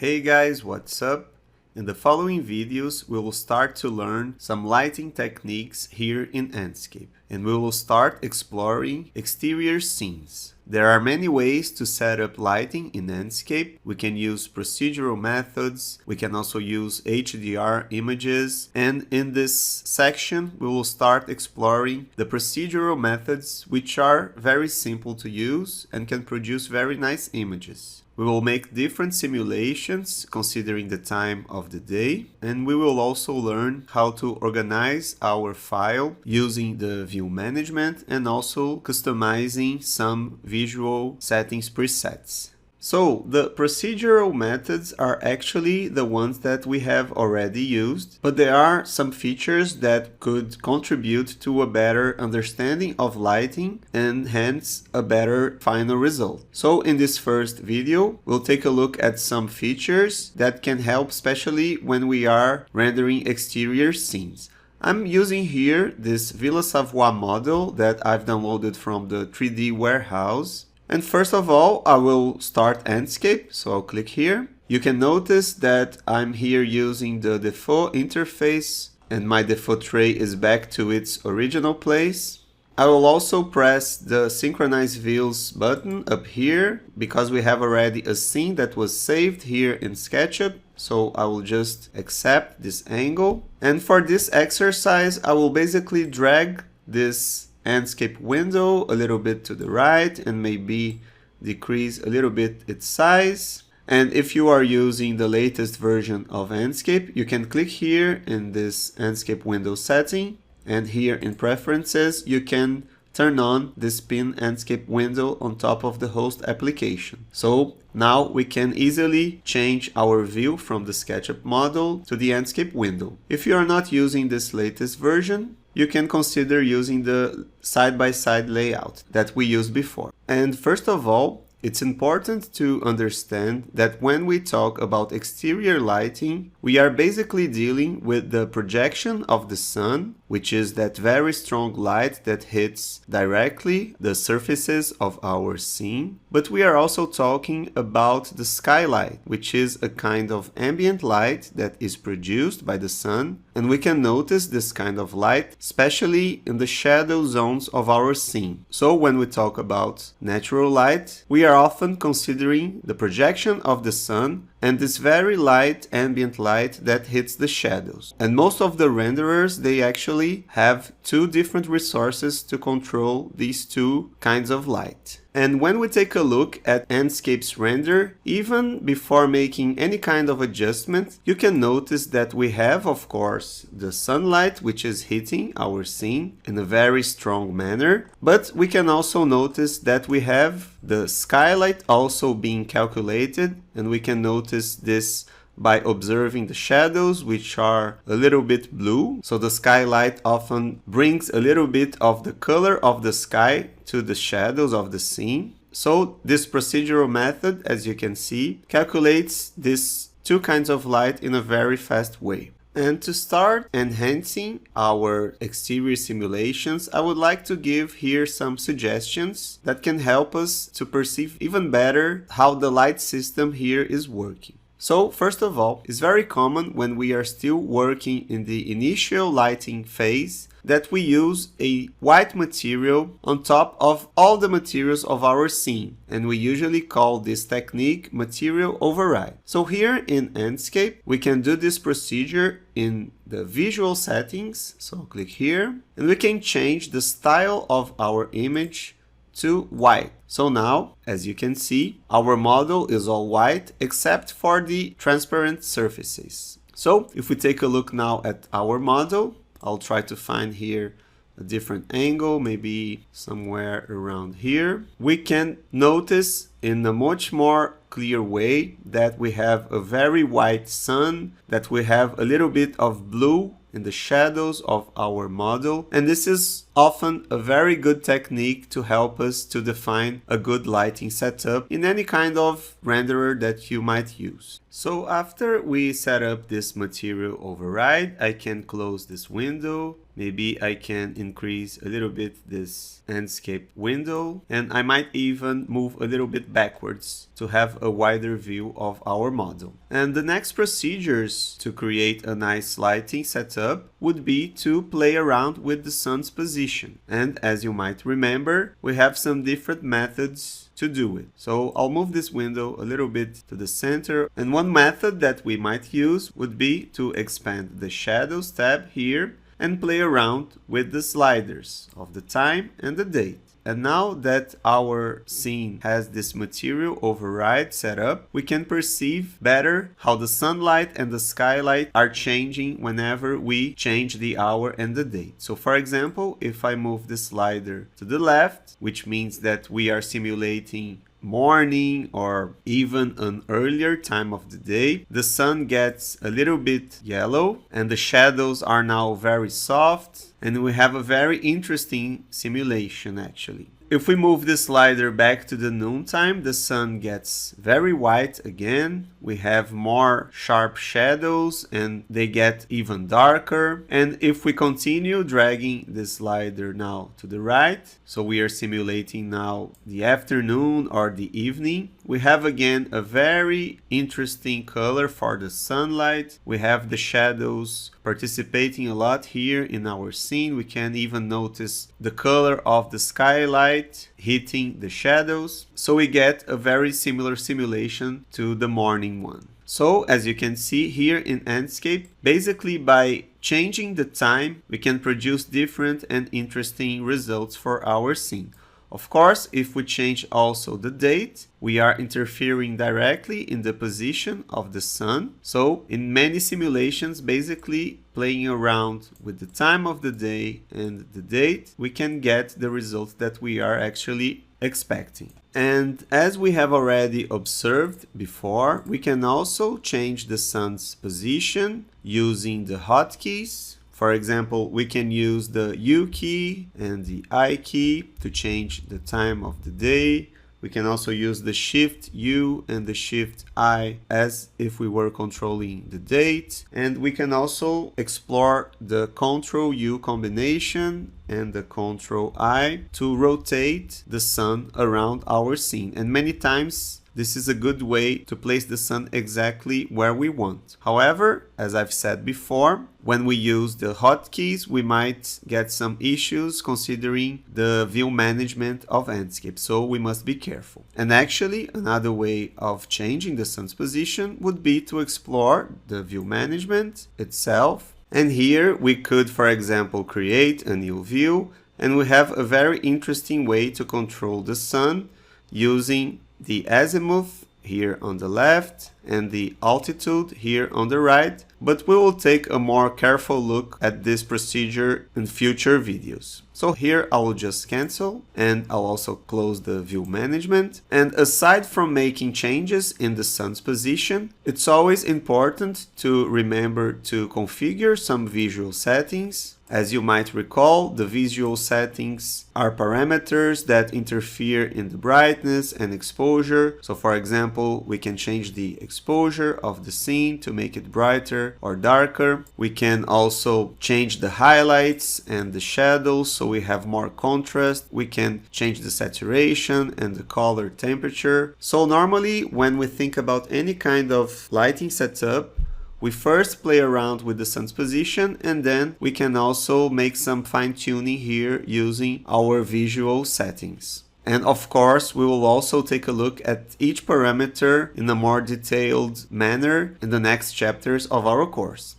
Hey guys, what's up? In the following videos, we will start to learn some lighting techniques here in Enscape, and we will start exploring exterior scenes. There are many ways to set up lighting in Enscape. We can use procedural methods, we can also use HDR images, and in this section, we will start exploring the procedural methods, which are very simple to use and can produce very nice images. We will make different simulations considering the time of the day, and we will also learn how to organize our file using the view management and also customizing some visual settings presets. So the procedural methods are actually the ones that we have already used, but there are some features that could contribute to a better understanding of lighting and hence a better final result. So in this first video, we'll take a look at some features that can help, especially when we are rendering exterior scenes. I'm using here this Villa Savoye model that I've downloaded from the 3D warehouse. And first of all, I will start Enscape, so I'll click here. You can notice that I'm here using the default interface and my default tray is back to its original place. I will also press the Synchronize Views button up here because we have already a scene that was saved here in SketchUp. So I will just accept this angle. And for this exercise, I will basically drag this Enscape window a little bit to the right and maybe decrease a little bit its size. And if you are using the latest version of Enscape, you can click here in this Enscape window setting, and here in preferences you can turn on this pin Enscape window on top of the host application. So now we can easily change our view from the SketchUp model to the Enscape window. If you are not using this latest version, you can consider using the side-by-side layout that we used before. And first of all, it's important to understand that when we talk about exterior lighting, we are basically dealing with the projection of the sun, which is that very strong light that hits directly the surfaces of our scene. But we are also talking about the skylight, which is a kind of ambient light that is produced by the sun. And we can notice this kind of light, especially in the shadow zones of our scene. So when we talk about natural light, we are often considering the projection of the sun and this very light ambient light that hits the shadows. And most of the renderers, they actually have two different resources to control these two kinds of light. And when we take a look at Enscape's render, even before making any kind of adjustment, you can notice that we have, of course, the sunlight which is hitting our scene in a very strong manner, but we can also notice that we have the skylight also being calculated, and we can notice this by observing the shadows, which are a little bit blue. So the skylight often brings a little bit of the color of the sky to the shadows of the scene. So this procedural method, as you can see, calculates these two kinds of light in a very fast way. And to start enhancing our exterior simulations, I would like to give here some suggestions that can help us to perceive even better how the light system here is working. So first of all, it's very common when we are still working in the initial lighting phase that we use a white material on top of all the materials of our scene. And we usually call this technique material override. So here in Enscape, we can do this procedure in the visual settings. So click here and we can change the style of our image to white. So now, as you can see, our model is all white except for the transparent surfaces. So if we take a look now at our model, I'll try to find here a different angle, maybe somewhere around here. We can notice in a much more clear way that we have a very white sun, that we have a little bit of blue in the shadows of our model, and this is often a very good technique to help us to define a good lighting setup in any kind of renderer that you might use. So after we set up this material override, I can close this window Maybe I can increase a little bit this Enscape window, and I might even move a little bit backwards to have a wider view of our model. And the next procedures to create a nice lighting setup would be to play around with the sun's position. And as you might remember, we have some different methods to do it. So I'll move this window a little bit to the center, and one method that we might use would be to expand the shadows tab here and play around with the sliders of the time and the date. And now that our scene has this material override set up, we can perceive better how the sunlight and the skylight are changing whenever we change the hour and the date. So for example, if I move the slider to the left, which means that we are simulating morning or even an earlier time of the day, the sun gets a little bit yellow and the shadows are now very soft, and we have a very interesting simulation actually. If we move the slider back to the noontime, the sun gets very white again. We have more sharp shadows and they get even darker. And if we continue dragging the slider now to the right, so we are simulating now the afternoon or the evening, we have again a very interesting color for the sunlight. We have the shadows participating a lot here in our scene. We can even notice the color of the skylight hitting the shadows. So we get a very similar simulation to the morning one. So as you can see here in Enscape, basically by changing the time, we can produce different and interesting results for our scene. Of course, if we change also the date, we are interfering directly in the position of the sun. So in many simulations, basically playing around with the time of the day and the date, we can get the results that we are actually expecting. And as we have already observed before, we can also change the sun's position using the hotkeys. For example, we can use the U key and the I key to change the time of the day. We can also use the Shift U and the Shift I as if we were controlling the date. And we can also explore the Ctrl U combination and the Ctrl I to rotate the sun around our scene. And many times this is a good way to place the sun exactly where we want. However, as I've said before, when we use the hotkeys, we might get some issues considering the view management of Enscape, so we must be careful. And actually, another way of changing the sun's position would be to explore the view management itself. And here we could, for example, create a new view, and we have a very interesting way to control the sun using the azimuth here on the left and the altitude here on the right, but we will take a more careful look at this procedure in future videos. So here I will just cancel, and I'll also close the view management. And aside from making changes in the sun's position, it's always important to remember to configure some visual settings. As you might recall, the visual settings are parameters that interfere in the brightness and exposure. So for example, we can change the exposure of the scene to make it brighter or darker. We can also change the highlights and the shadows so we have more contrast. We can change the saturation and the color temperature. So normally when we think about any kind of lighting setup, we first play around with the sun's position, and then we can also make some fine-tuning here using our visual settings. And of course, we will also take a look at each parameter in a more detailed manner in the next chapters of our course.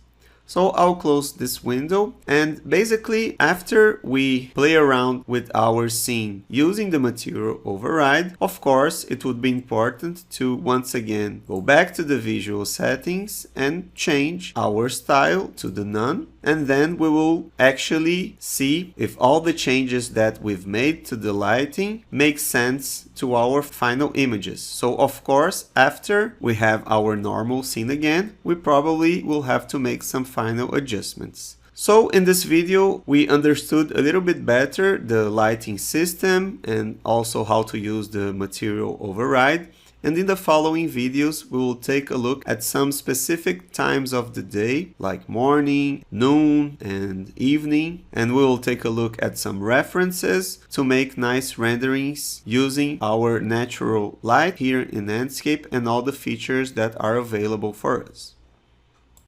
So I'll close this window, and basically after we play around with our scene using the material override, of course it would be important to once again go back to the visual settings and change our style to the none, and then we will actually see if all the changes that we've made to the lighting make sense to our final images. So of course, after we have our normal scene again, we probably will have to make some final adjustments. So in this video, we understood a little bit better the lighting system and also how to use the material override. And in the following videos, we will take a look at some specific times of the day, like morning, noon, and evening. And we will take a look at some references to make nice renderings using our natural light here in Enscape and all the features that are available for us.